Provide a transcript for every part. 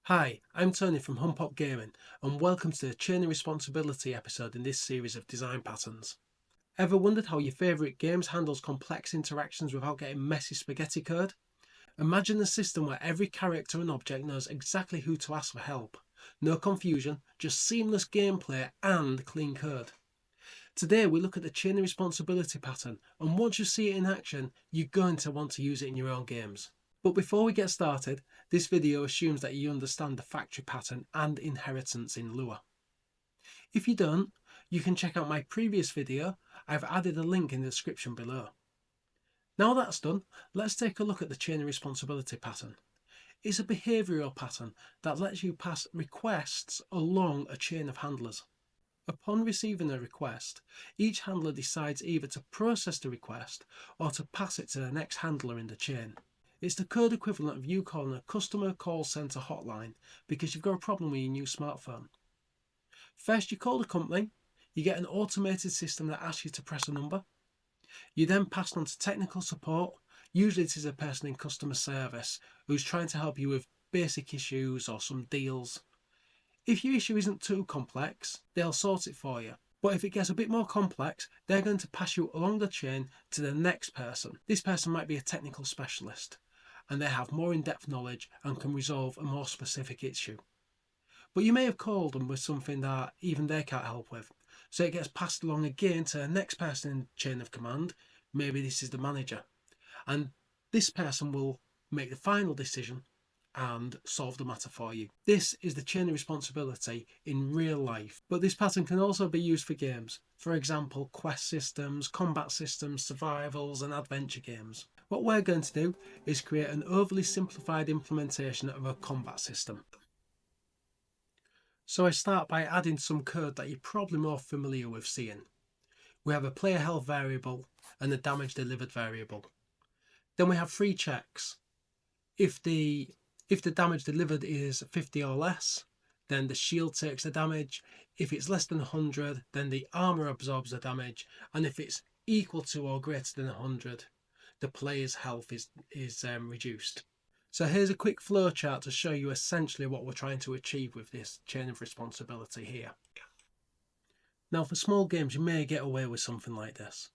Hi, I'm Tony from Humpop Gaming, and welcome to the Chain of Responsibility episode in this series of design patterns. Ever wondered how your favourite games handles complex interactions without getting messy spaghetti code? Imagine a system where every character and object knows exactly who to ask for help. No confusion, just seamless gameplay and clean code. Today we look at the Chain of Responsibility pattern, and once you see it in action, you're going to want to use it in your own games. But before we get started, this video assumes that you understand the factory pattern and inheritance in Lua. If you don't, you can check out my previous video. I've added a link in the description below. Now that's done, let's take a look at the chain of responsibility pattern. It's a behavioural pattern that lets you pass requests along a chain of handlers. Upon receiving a request, each handler decides either to process the request or to pass it to the next handler in the chain. It's the code equivalent of you calling a customer call centre hotline because you've got a problem with your new smartphone. First you call the company, you get an automated system that asks you to press a number. You then pass on to technical support. Usually it is a person in customer service who's trying to help you with basic issues or some deals. If your issue isn't too complex, they'll sort it for you. But if it gets a bit more complex, they're going to pass you along the chain to the next person. This person might be a technical specialist, and they have more in-depth knowledge and can resolve a more specific issue. But you may have called them with something that even they can't help with. So it gets passed along again to the next person in the chain of command. Maybe this is the manager. And this person will make the final decision and solve the matter for you. This is the chain of responsibility in real life. But this pattern can also be used for games. For example, quest systems, combat systems, survivals and adventure games. What we're going to do is create an overly simplified implementation of a combat system. So I start by adding some code that you're probably more familiar with seeing. We have a player health variable and a damage delivered variable. Then we have 3 checks. If the damage delivered is 50 or less, then the shield takes the damage. If it's less than 100, then the armor absorbs the damage. And if it's equal to or greater than 100, the player's health is reduced. So here's a quick flowchart to show you essentially what we're trying to achieve with this chain of responsibility here. Now for small games you may get away with something like this,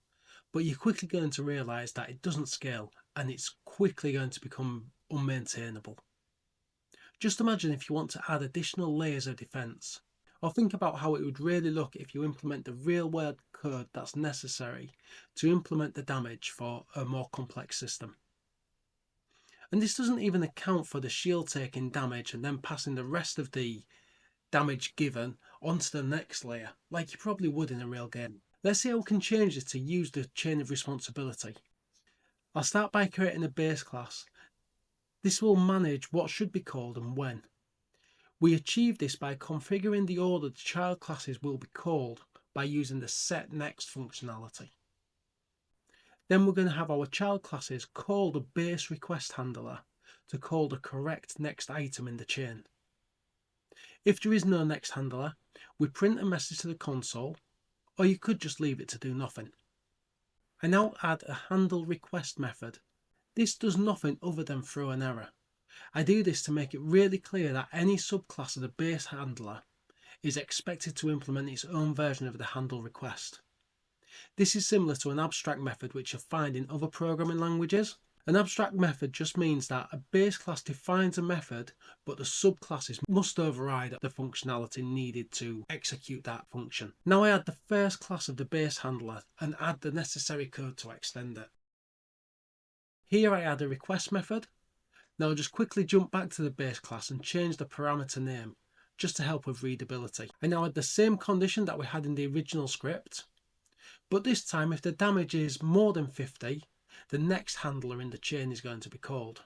but you're quickly going to realise that it doesn't scale and it's quickly going to become unmaintainable. Just imagine if you want to add additional layers of defence, or think about how it would really look if you implement the real world code that's necessary to implement the damage for a more complex system. And this doesn't even account for the shield taking damage and then passing the rest of the damage given onto the next layer, like you probably would in a real game. Let's see how we can change this to use the chain of responsibility. I'll start by creating a base class. This will manage what should be called and when. We achieve this by configuring the order the child classes will be called by using the set next functionality. Then we're going to have our child classes call the base request handler to call the correct next item in the chain. If there is no next handler, we print a message to the console, or you could just leave it to do nothing. I now add a handle request method. This does nothing other than throw an error. I do this to make it really clear that any subclass of the base handler is expected to implement its own version of the handle request. This is similar to an abstract method which you'll find in other programming languages. An abstract method just means that a base class defines a method, but the subclasses must override the functionality needed to execute that function. Now I add the first class of the base handler and add the necessary code to extend it. Here I add a request method. Now I'll just quickly jump back to the base class and change the parameter name, just to help with readability. I now add the same condition that we had in the original script, but this time if the damage is more than 50, the next handler in the chain is going to be called.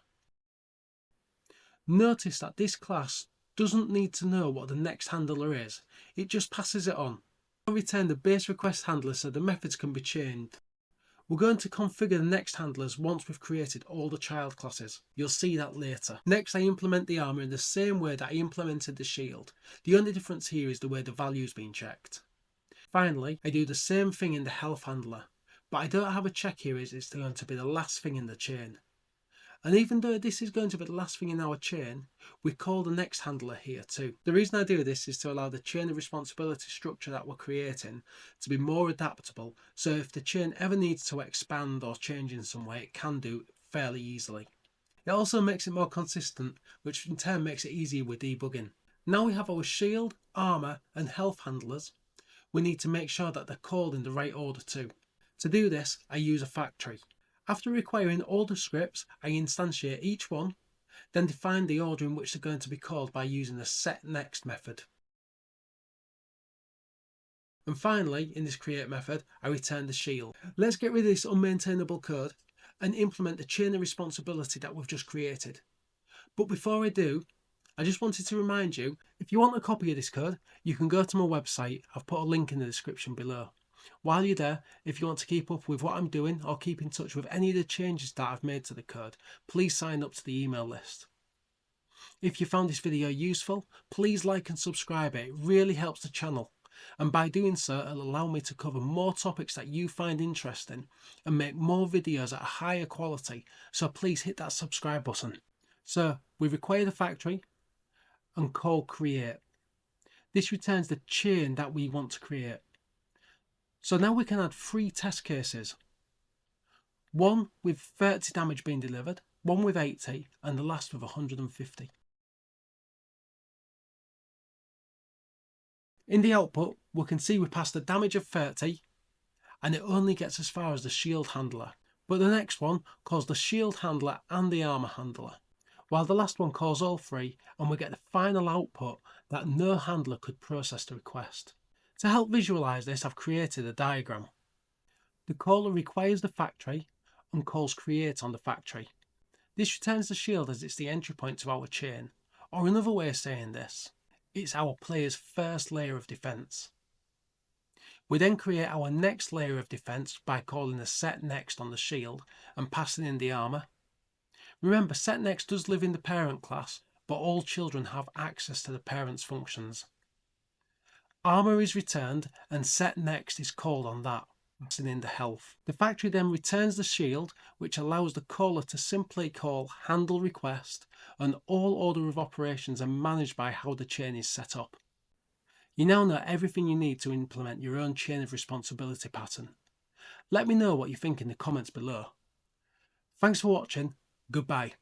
Notice that this class doesn't need to know what the next handler is, it just passes it on. I'll return the base request handler so the methods can be changed. We're going to configure the next handlers once we've created all the child classes. You'll see that later. Next I implement the armor in the same way that I implemented the shield. The only difference here is the way the value's been checked. Finally, I do the same thing in the health handler, but I don't have a check here as it's going to be the last thing in the chain. And even though this is going to be the last thing in our chain, we call the next handler here too. The reason I do this is to allow the chain of responsibility structure that we're creating to be more adaptable, so if the chain ever needs to expand or change in some way, it can do fairly easily. It also makes it more consistent, which in turn makes it easier with debugging. Now we have our shield, armor and health handlers. We need to make sure that they're called in the right order too. To do this, I use a factory. After requiring all the scripts, I instantiate each one, then define the order in which they're going to be called by using the setNext method. And finally, in this create method, I return the shield. Let's get rid of this unmaintainable code and implement the chain of responsibility that we've just created. But before I do, I just wanted to remind you, if you want a copy of this code, you can go to my website. I've put a link in the description below. While you're there, if you want to keep up with what I'm doing or keep in touch with any of the changes that I've made to the code, please sign up to the email list. If you found this video useful, please like and subscribe. It really helps the channel. And by doing so, it'll allow me to cover more topics that you find interesting and make more videos at a higher quality. So please hit that subscribe button. So we require the factory and call create. This returns the chain that we want to create. So now we can add 3 test cases. One with 30 damage being delivered, one with 80, and the last with 150. In the output, we can see we passed the damage of 30, and it only gets as far as the shield handler. But the next one calls the shield handler and the armor handler, while the last one calls all 3, and we get the final output that no handler could process the request. To help visualize this, I've created a diagram. The caller requires the factory and calls create on the factory. This returns the shield as it's the entry point to our chain, or another way of saying this, it's our player's first layer of defense. We then create our next layer of defense by calling the setNext on the shield and passing in the armor. Remember, setNext does live in the parent class, but all children have access to the parent's functions. Armor is returned and setNext is called on that, passing in the health. The factory then returns the shield, which allows the caller to simply call handle request, and all order of operations are managed by how the chain is set up. You now know everything you need to implement your own chain of responsibility pattern. Let me know what you think in the comments below. Thanks for watching. Goodbye.